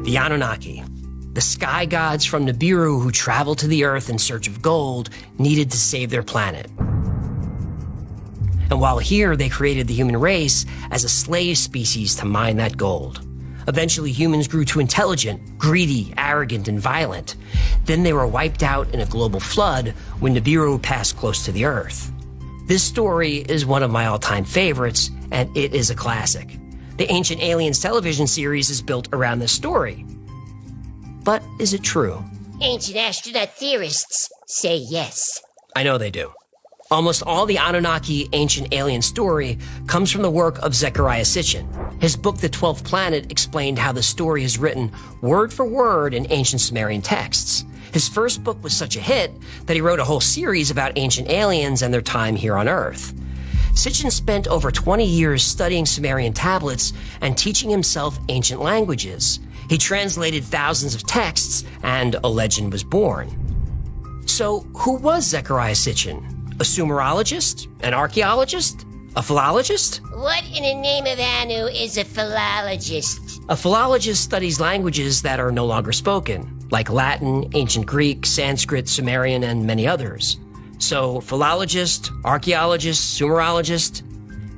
The Anunnaki, the sky gods from Nibiru who traveled to the Earth in search of gold, needed to save their planet. And while here, they created the human race as a slave species to mine that gold. Eventually, humans grew too intelligent, greedy, arrogant, and violent. Then they were wiped out in a global flood when Nibiru passed close to the Earth. This story is one of my all-time favorites, and it is a classic. The Ancient Aliens television series is built around this story. But is it true? Ancient astronaut theorists say yes. I know they do. Almost all the Anunnaki ancient alien story comes from the work of Zecharia Sitchin. His book, The 12th Planet, explained how the story is written word for word in ancient Sumerian texts. His first book was such a hit that he wrote a whole series about ancient aliens and their time here on Earth. Sitchin spent over 20 years studying Sumerian tablets and teaching himself ancient languages. He translated thousands of texts, and a legend was born. So, who was Zecharia Sitchin? A Sumerologist? An archaeologist? A philologist? What in the name of Anu is a philologist? A philologist studies languages that are no longer spoken, like Latin, Ancient Greek, Sanskrit, Sumerian, and many others. So, philologist, archaeologist, Sumerologist.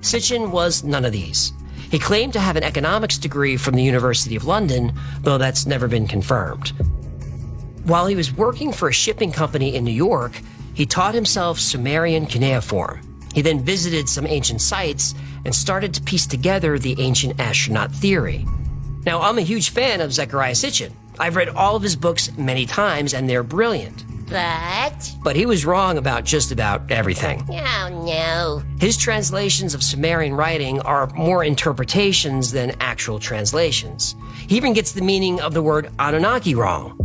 Sitchin was none of these. He claimed to have an economics degree from the University of London, though that's never been confirmed. While he was working for a shipping company in New York, he taught himself Sumerian cuneiform. He then visited some ancient sites and started to piece together the ancient astronaut theory. Now, I'm a huge fan of Zecharia Sitchin. I've read all of his books many times, and they're brilliant. But he was wrong about just about everything. Oh, no. His translations of Sumerian writing are more interpretations than actual translations. He even gets the meaning of the word Anunnaki wrong.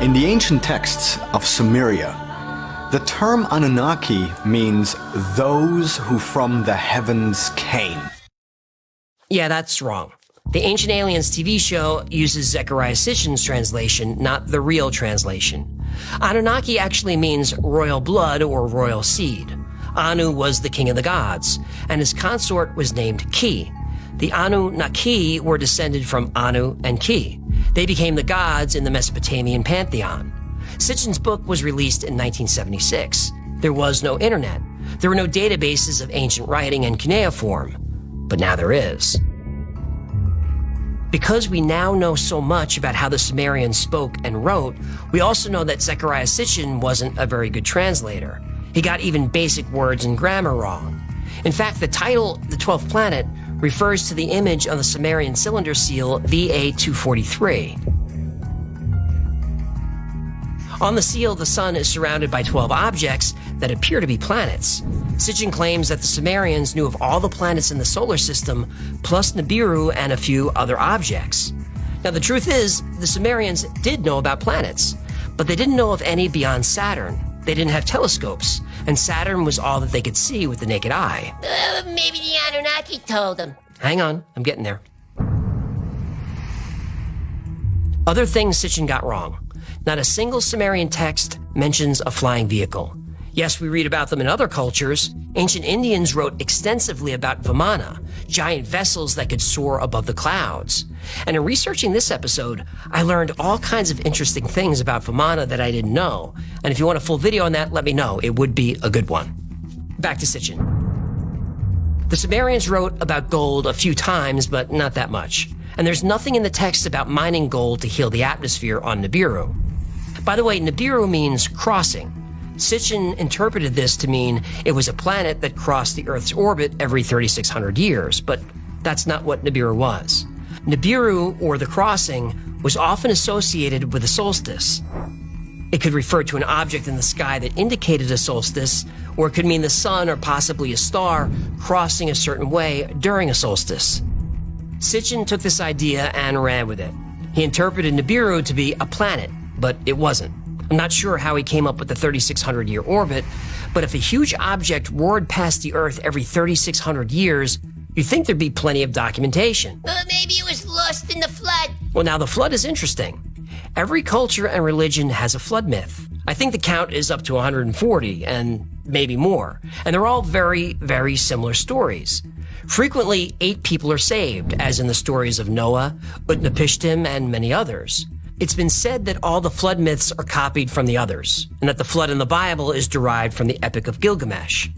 In the ancient texts of Sumeria, the term Anunnaki means those who from the heavens came. Yeah, that's wrong. The Ancient Aliens TV show uses Zecharia Sitchin's translation, not the real translation. Anunnaki actually means royal blood or royal seed. Anu was the king of the gods, and his consort was named Ki. The Anunnaki were descended from Anu and Ki. They became the gods in the Mesopotamian pantheon. Sitchin's book was released in 1976. There was no internet. There were no databases of ancient writing and cuneiform. But now there is. Because we now know so much about how the Sumerians spoke and wrote, we also know that Zecharia Sitchin wasn't a very good translator. He got even basic words and grammar wrong. In fact, the title, The 12th Planet, refers to the image of the Sumerian cylinder seal VA-243. On the seal, the sun is surrounded by 12 objects that appear to be planets. Sitchin claims that the Sumerians knew of all the planets in the solar system, plus Nibiru and a few other objects. Now, the truth is, the Sumerians did know about planets, but they didn't know of any beyond Saturn. They didn't have telescopes, and Saturn was all that they could see with the naked eye. Maybe the Anunnaki told them. Hang on, I'm getting there. Other things Sitchin got wrong. Not a single Sumerian text mentions a flying vehicle. Yes, we read about them in other cultures. Ancient Indians wrote extensively about Vimana, giant vessels that could soar above the clouds. And in researching this episode, I learned all kinds of interesting things about Vimana that I didn't know. And if you want a full video on that, let me know. It would be a good one. Back to Sitchin. The Sumerians wrote about gold a few times, but not that much. And there's nothing in the text about mining gold to heal the atmosphere on Nibiru. By the way, Nibiru means crossing. Sitchin interpreted this to mean it was a planet that crossed the Earth's orbit every 3,600 years, but that's not what Nibiru was. Nibiru, or the crossing, was often associated with a solstice. It could refer to an object in the sky that indicated a solstice, or it could mean the sun or possibly a star crossing a certain way during a solstice. Sitchin took this idea and ran with it. He interpreted Nibiru to be a planet, but it wasn't. I'm not sure how he came up with the 3,600-year orbit, but if a huge object roared past the Earth every 3,600 years, you'd think there'd be plenty of documentation. Maybe it was lost in the flood. Well, now the flood is interesting. Every culture and religion has a flood myth. I think the count is up to 140, and maybe more. And they're all very, very similar stories. Frequently, 8 people are saved, as in the stories of Noah, Utnapishtim, and many others. It's been said that all the flood myths are copied from the others, and that the flood in the Bible is derived from the Epic of Gilgamesh.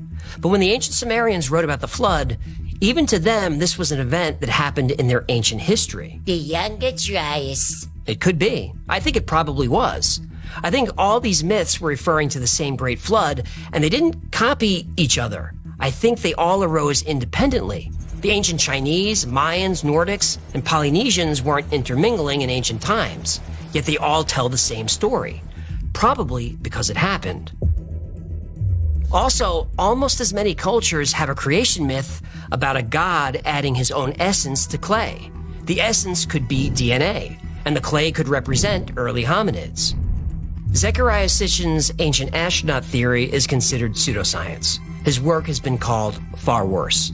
But when the ancient Sumerians wrote about the flood, even to them, this was an event that happened in their ancient history. The Younger Dryas. It could be. I think it probably was. I think all these myths were referring to the same great flood, and they didn't copy each other. I think they all arose independently. The ancient Chinese, Mayans, Nordics, and Polynesians weren't intermingling in ancient times, yet they all tell the same story, probably because it happened. Also, almost as many cultures have a creation myth about a god adding his own essence to clay. The essence could be DNA, and the clay could represent early hominids. Zecharia Sitchin's ancient astronaut theory is considered pseudoscience. His work has been called far worse.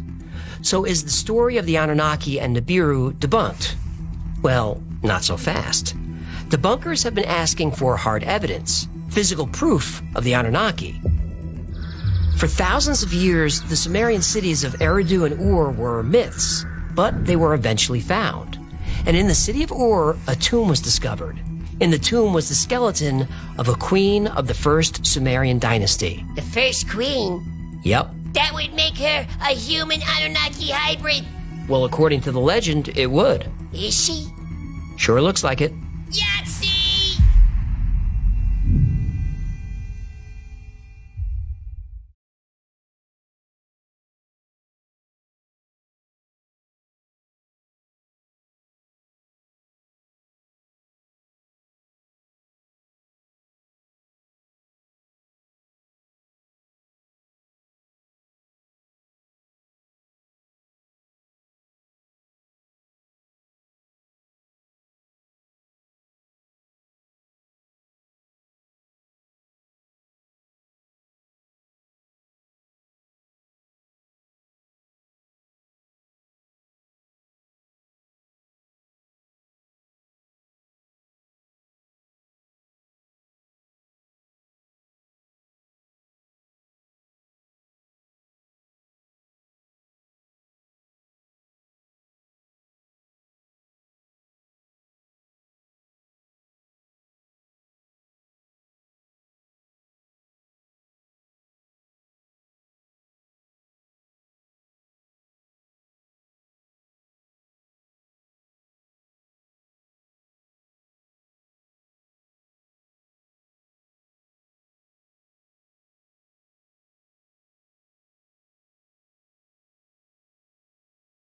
So is the story of the Anunnaki and Nibiru debunked? Well, not so fast. Debunkers have been asking for hard evidence, physical proof of the Anunnaki. For thousands of years, the Sumerian cities of Eridu and Ur were myths, but they were eventually found. And in the city of Ur, a tomb was discovered. In the tomb was the skeleton of a queen of the first Sumerian dynasty. The first queen? Yep. That would make her a human Anunnaki hybrid. Well, according to the legend, it would. Is she? Sure looks like it.